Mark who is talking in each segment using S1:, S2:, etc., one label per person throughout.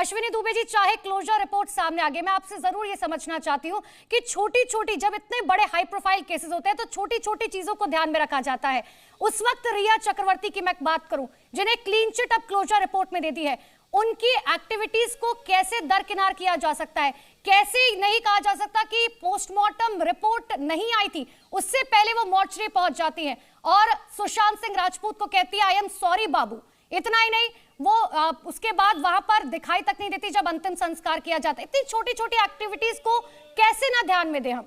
S1: अश्विनी दुबे जी, चाहे closure report सामने आ गई, मैं आपसे जरूर ये समझना चाहती हूँ कि छोटी छोटी, जब इतने बड़े हाई प्रोफाइल केसेस होते हैं तो छोटी छोटी चीजों को ध्यान में रखा जाता है। उस वक्त रिया चक्रवर्ती की मैं बात करूं, जिन्हें क्लीन चिट अब क्लोजर रिपोर्ट में दे दी है, उनकी एक्टिविटीज को कैसे दरकिनार किया जा सकता है? कैसे नहीं कहा जा सकता कि पोस्टमार्टम रिपोर्ट नहीं आई थी, उससे पहले वो मॉर्चरी पहुंच जाती है और सुशांत सिंह राजपूत को कहती है आई एम सॉरी बाबू। इतना ही नहीं, वो उसके बाद वहां पर दिखाई तक नहीं देती जब अंतिम संस्कार किया जाता है। इतनी छोटी छोटी एक्टिविटीज को कैसे ना ध्यान में दें हम?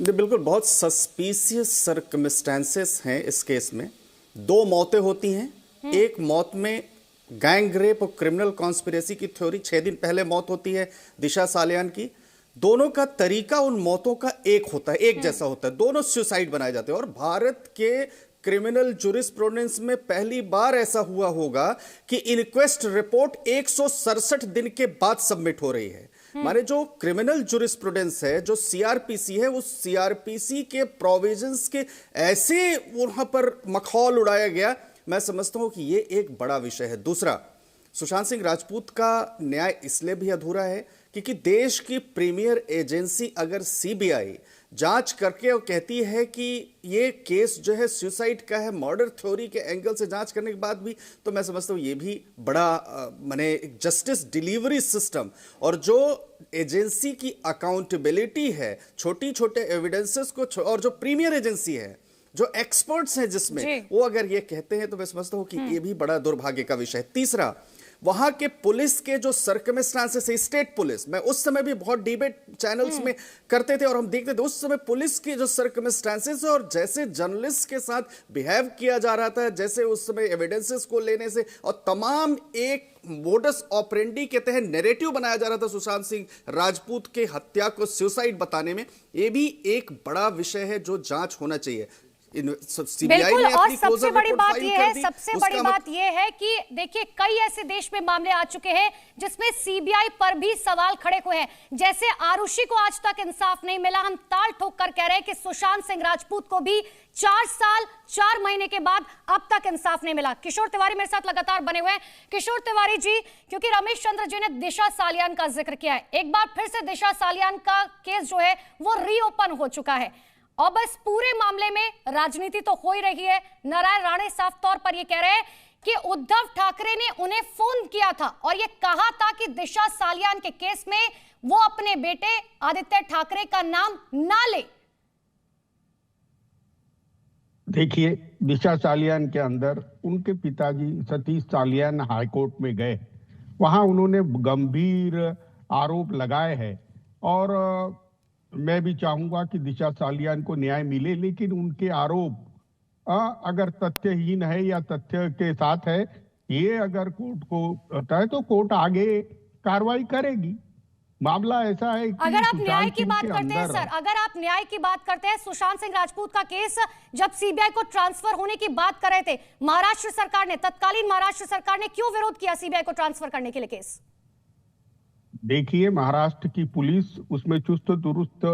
S2: बिल्कुल, बहुत सस्पिशियस सर्कमस्टेंसेस हैं इस केस में। 2 मौतें होती हैं। एक मौत में गैंग रेप और क्रिमिनल कॉन्स्पिरेसी की थ्योरी 6 दिन पहले मौत होती है दिशा सालियान की। दोनों का तरीका उन मौतों का एक होता है, एक जैसा होता है। दोनों सुसाइड बनाए जाते हैं और भारत के क्रिमिनल जुरिस्प्रूडेंस में पहली बार ऐसा हुआ होगा कि इनक्वेस्ट रिपोर्ट 167 दिन के बाद सबमिट हो रही है। माने जो क्रिमिनल जुरिस्प्रूडेंस है, जो सीआरपीसी है, उस सीआरपीसी के प्रोविजंस के ऐसे वहां पर मखौल उड़ाया गया। मैं समझता हूं कि ये एक बड़ा विषय है। दूसरा, सुशांत सिंह राजपूत का न्याय इसलिए भी अधूरा है क्योंकि देश की प्रीमियर एजेंसी अगर सीबीआई जांच करके और कहती है कि ये केस जो है सुसाइड का है, मर्डर थ्योरी के एंगल से जांच करने के बाद भी, तो मैं समझता हूँ ये भी बड़ा माने जस्टिस डिलीवरी सिस्टम और जो एजेंसी की अकाउंटेबिलिटी है छोटी छोटे एविडेंसेस को, और जो प्रीमियर एजेंसी है, जो एक्सपर्ट्स हैं जिसमें, वो अगर ये कहते हैं तो मैं समझता हूँ कि ये भी बड़ा दुर्भाग्य का विषय है। तीसरा, वहां के पुलिस के जो सर्कमस्टांसेस है, स्टेट पुलिस, मैं उस समय भी बहुत डिबेट चैनल्स में करते थे और हम देखते थे उस समय पुलिस के जो सर्कमस्टांसेस है और जैसे जर्नलिस्ट के साथ बिहेव किया जा रहा था, जैसे उस समय एविडेंसेस को लेने से और तमाम एक मोडस ऑपरेंडी के तहत नैरेटिव बनाया जा रहा था सुशांत सिंह राजपूत के हत्या को सुसाइड बताने में, ये भी एक बड़ा विषय है जो जांच होना चाहिए।
S1: बिल्कुल, और सबसे बड़ी बात यह है, सबसे बड़ी बात यह है कि देखिए कई ऐसे देश में मामले आ चुके हैं जिसमें सीबीआई पर भी सवाल खड़े हुए हैं। जैसे आरुषि को आज तक इंसाफ नहीं मिला, हम ताल ठोक कर कह रहे हैं कि सुशांत सिंह राजपूत को भी 4 साल 4 महीने के बाद अब तक इंसाफ नहीं मिला। किशोर तिवारी मेरे साथ लगातार बने हुए हैं। किशोर तिवारी जी, क्योंकि रमेश चंद्र जी ने दिशा सालियान का जिक्र किया है, एक बार फिर से दिशा सालियान का केस जो है वो रीओपन हो चुका है और बस पूरे मामले में राजनीति तो हो ही रही है। नारायण राणे साफ तौर पर यह कह रहे हैं कि उद्धव ठाकरे ने उन्हें फोन किया था और यह कहा था कि दिशा सालियान के केस में वो अपने बेटे आदित्य ठाकरे का नाम ना ले।
S3: देखिए, दिशा सालियान के अंदर उनके पिताजी सतीश सालियान हाईकोर्ट में गए, वहां उन्होंने गंभीर आरोप लगाए हैं और मैं भी चाहूंगा कि दिशा सालियान को न्याय मिले, लेकिन उनके आरोप अगर तथ्यहीन है या तथ्य के साथ है, ये अगर कोर्ट को होता है तो कोर्ट आगे कार्रवाई करेगी। मामला ऐसा है कि
S1: अगर आप न्याय की बात करते हैं सर, अगर आप न्याय की बात करते हैं, सुशांत सिंह राजपूत का केस जब सीबीआई को ट्रांसफर होने की बात कर रहे थे, महाराष्ट्र सरकार ने, तत्कालीन महाराष्ट्र सरकार ने क्यों विरोध किया सीबीआई को ट्रांसफर करने के लिए केस?
S3: देखिए, महाराष्ट्र की पुलिस उसमें चुस्त दुरुस्त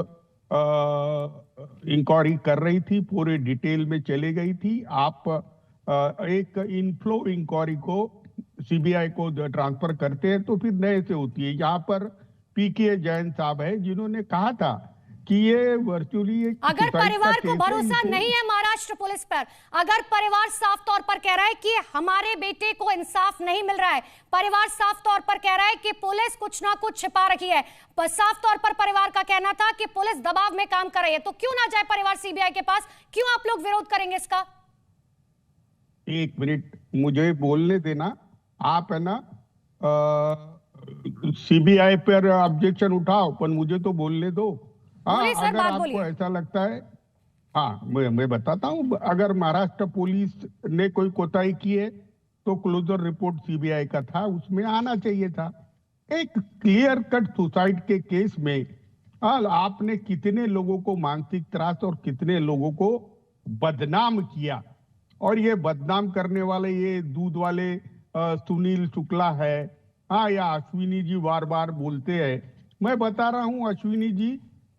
S3: इंक्वायरी कर रही थी, पूरे डिटेल में चले गई थी। आप एक इनफ्लो इंक्वायरी को सीबीआई को ट्रांसफर करते हैं तो फिर नए से होती है। यहाँ पर पीके जैन साहब है जिन्होंने कहा था कि ये वर्चुअली,
S1: अगर परिवार को भरोसा नहीं है महाराष्ट्र पुलिस पर, अगर परिवार साफ तौर पर कह रहा है कि हमारे बेटे को इंसाफ नहीं मिल रहा है, परिवार साफ तौर पर कह रहा है कि पुलिस कुछ ना कुछ छिपा रखी है, पर साफ तौर पर परिवार का कहना था कि पुलिस दबाव में काम कर रही है, तो क्यों ना जाए परिवार सीबीआई के पास? क्यों आप लोग विरोध करेंगे इसका?
S3: एक मिनट मुझे बोलने देना। आप है ना सीबीआई पर ऑब्जेक्शन उठाओ, पर मुझे तो बोलने दो। अगर आपको ऐसा लगता है, हाँ मैं बताता हूँ, अगर महाराष्ट्र पुलिस ने कोई कोताही की है तो क्लोजर रिपोर्ट सीबीआई का था, उसमें आना चाहिए था। एक क्लियर कट सुसाइड के केस में आपने कितने लोगों को मानसिक त्रास और कितने लोगों को बदनाम किया, और ये बदनाम करने वाले ये दूध वाले सुनील शुक्ला है, या अश्विनी जी बार बार बोलते हैं। मैं बता रहा हूं, अश्विनी जी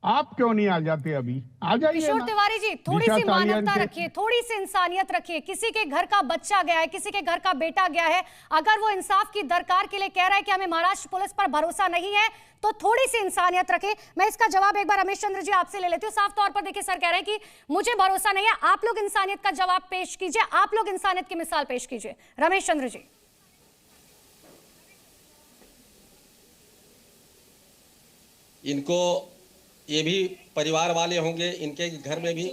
S3: आप क्यों नहीं आ जाते? अभी आ जाइए।
S1: किशोर तिवारी जी, थोड़ी सी मानवता रखिए, थोड़ी सी इंसानियत रखिए। किसी के घर का बच्चा गया है, किसी के घर का बेटा गया है, अगर वो इंसाफ की दरकार के लिए कह रहा है कि हमें महाराष्ट्र पुलिस पर भरोसा नहीं है, तो थोड़ी सी इंसानियत रखें। मैं इसका जवाब एक बार रमेश चंद्र जी आपसे ले लेती हूँ। साफ तौर पर देखिए, सर कह रहे हैं कि मुझे भरोसा नहीं है। आप लोग इंसानियत का जवाब पेश कीजिए, आप लोग इंसानियत की मिसाल पेश कीजिए। रमेश चंद्र जी।
S4: इनको ये भी परिवार वाले होंगे, इनके घर में भी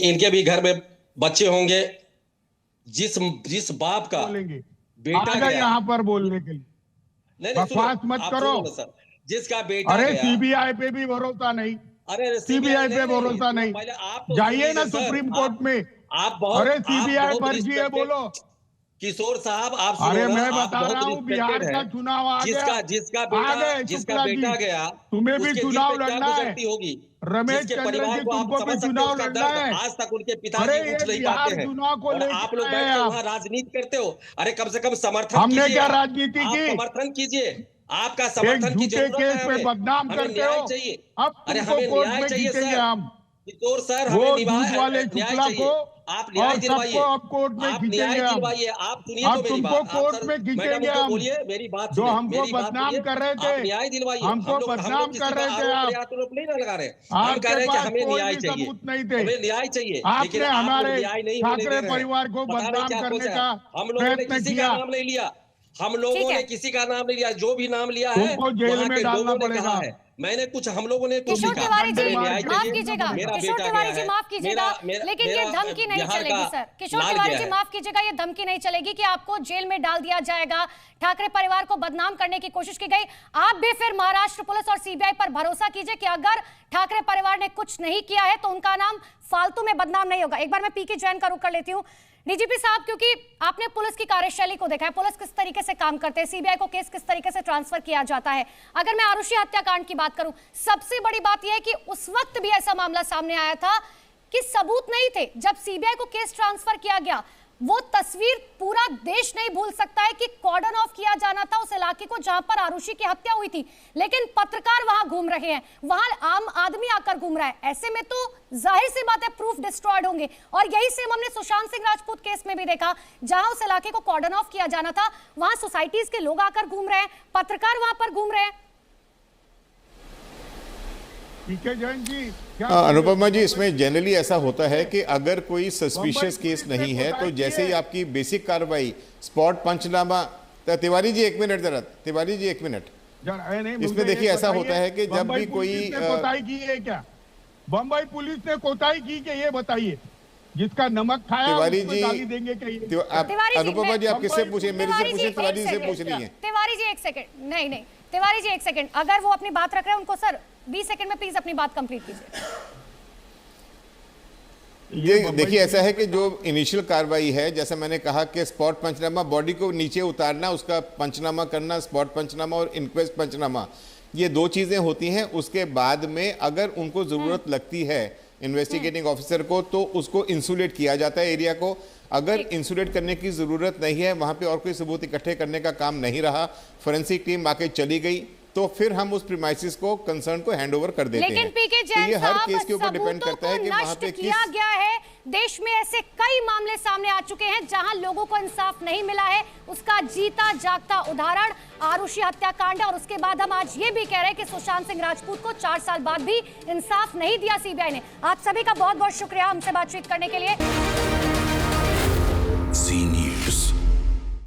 S4: इनके भी घर में बच्चे होंगे। जिस बाप का बेटा गया
S3: यहाँ पर बोलने के लिए,
S4: नहीं
S3: बकवास मत करो
S4: सर। जिसका बेटा
S3: अरे
S4: गया,
S3: सीबीआई पे भी भरोसा नहीं,
S4: अरे
S3: सीबीआई पे भरोसा नहीं। जाइए ना सुप्रीम कोर्ट में।
S4: आप बहुत,
S3: अरे सीबीआई फर्जी है, बोलो।
S4: किशोर साहब आप
S3: अरे मैं बता रहा हूँ, बिहार का चुनाव आ गया,
S4: जिसका बेटा गया,
S3: तुम्हें भी चुनाव लड़ना है।
S4: होगी
S3: रमेश चंद्र जी, तुमको भी चुनाव लड़ना है।
S4: आज तक उनके पिताजी उठ नहीं पाते हैं,
S3: चुनाव को
S4: और आप लोग बैठ के वहाँ राजनीति करते हो। अरे कम से कम समर्थन
S3: हमने
S4: कीजिए।
S3: क्या राजनीति की?
S4: समर्थन कीजिए, आपका समर्थन की जरूरत है।
S3: पे बदनाम करते हो।
S4: चाहिए,
S3: अब
S4: अरे हमें न्याय चाहिए सर। हम किशोर सर, हमें न्याय चाहिए। आप न्याय दिलवाइए,
S3: आप कोर्ट में खींचेंगे।
S4: आप सुनिए तो मेरी बात,
S3: कोर्ट में खींचेंगे।
S4: बोलिए मेरी बात,
S3: जो हमको बदनाम कर रहे थे,
S4: न्याय दिलवाइए।
S3: हमको बदनाम कर रहे थे आप।
S4: आरोप नहीं लगा रहे, हम कह रहे हैं कि हमें न्याय चाहिए, हमें न्याय चाहिए।
S3: आपने हमारे ठाकरे परिवार को बदनाम करने का प्रयत्न किया।
S4: नाम नहीं लिया, हम लोगों ने किसी का नाम नहीं लिया। जो भी नाम लिया है
S3: उनको जेल में डालना पड़ेगा।
S4: मैंने कुछ, हम लोगों ने
S1: किशोर तिवारी जी माफ कीजिएगा, किशोर तिवारी जी माफ कीजिएगा, लेकिन ये धमकी नहीं चलेगी सर। किशोर तिवारी जी माफ कीजिएगा, ये धमकी नहीं चलेगी कि आपको जेल में डाल दिया जाएगा। ठाकरे परिवार को बदनाम करने की कोशिश की गई। आप भी फिर महाराष्ट्र पुलिस और सीबीआई पर भरोसा कीजिए कि अगर ठाकरे परिवार ने कुछ नहीं किया है तो उनका नाम फालतू में बदनाम नहीं होगा। एक बार मैं पीके जैन का रुख कर लेती हूँ। डीजीपी साहब, क्योंकि आपने पुलिस की कार्यशैली को देखा है, पुलिस किस तरीके से काम करते हैं, सीबीआई को केस किस तरीके से ट्रांसफर किया जाता है। अगर मैं आरुषि हत्याकांड की बात करूं, सबसे बड़ी बात यह है कि उस वक्त भी ऐसा मामला सामने आया था कि सबूत नहीं थे। जब सीबीआई को केस ट्रांसफर किया गया, वो तस्वीर पूरा देश नहीं भूल सकता है कि कॉर्डन ऑफ किया जाना था उस इलाके को जहां पर आरुषि की हत्या हुई थी, लेकिन पत्रकार वहां घूम रहे हैं, वहां आम आदमी आकर घूम रहा है। ऐसे में तो जाहिर सी बात है प्रूफ डिस्ट्रॉयड होंगे। और यही सेम हमने सुशांत सिंह राजपूत केस में भी देखा, जहां उस इलाके को कॉर्डन ऑफ किया जाना था, वहां सोसाइटीज के लोग आकर घूम रहे हैं, पत्रकार वहां पर घूम रहे हैं।
S5: अनुपमा जी, इसमें जनरली ऐसा होता है कि अगर कोई सस्पिशियस केस नहीं है तो जैसे ही आपकी बेसिक कार्रवाई स्पॉट पंचनामा। तिवारी जी एक मिनट, जरा तिवारी जी एक मिनट। इसमें देखिए ऐसा होता है कि जब भी कोई
S3: कोताही की है क्या, बम्बई पुलिस ने कोताही की क्या, ये बताइए। जिसका नमक खाया
S5: तिवारी जी
S3: देंगे क्या?
S5: अनुपमा जी आप किससे पूछे? मेरे से पूछे, तिवारी जी से पूछनी है।
S1: तिवारी जी एक सेकंड, नहीं तिवारी जी एक सेकंड, अगर वो अपनी बात रख रहे हैं उनको सर 20 सेकंड में प्लीज अपनी बात कंप्लीट कीजिए।
S5: ये देखिए ऐसा है कि जो इनिशियल कार्रवाई है, जैसा मैंने कहा कि स्पॉट पंचनामा, बॉडी को नीचे उतारना, उसका पंचनामा करना, स्पॉट पंचनामा और इंक्वेस्ट पंचनामा, ये दो चीजें होती हैं। उसके बाद में अगर उनको जरूरत लगती है इन्वेस्टिगेटिंग ऑफिसर को, तो उसको इंसुलेट किया जाता है एरिया को। अगर इंसुलेट करने की जरूरत नहीं है, वहां पे और कोई सबूत इकट्ठे करने का काम नहीं रहा, फोरेंसिक टीम आके चली गई, तो फिर हम उस प्रीमाइसिस को कंसर्न को हैंडओवर कर देते हैं।
S1: लेकिन पीके जैन
S5: तो ये हर केस के ऊपर डिपेंड करता है कि वहां पे
S1: किया गया है। देश में ऐसे कई मामले सामने आ चुके हैं जहां लोगों को इंसाफ नहीं मिला है। उसका जीता जागता उदाहरण आरुषि हत्याकांड है। और उसके बाद हम आज ये भी कह रहे हैं कि सुशांत सिंह राजपूत को 4 साल बाद भी इंसाफ नहीं दिया सीबीआई ने। आप सभी का बहुत बहुत शुक्रिया हमसे बातचीत करने के लिए।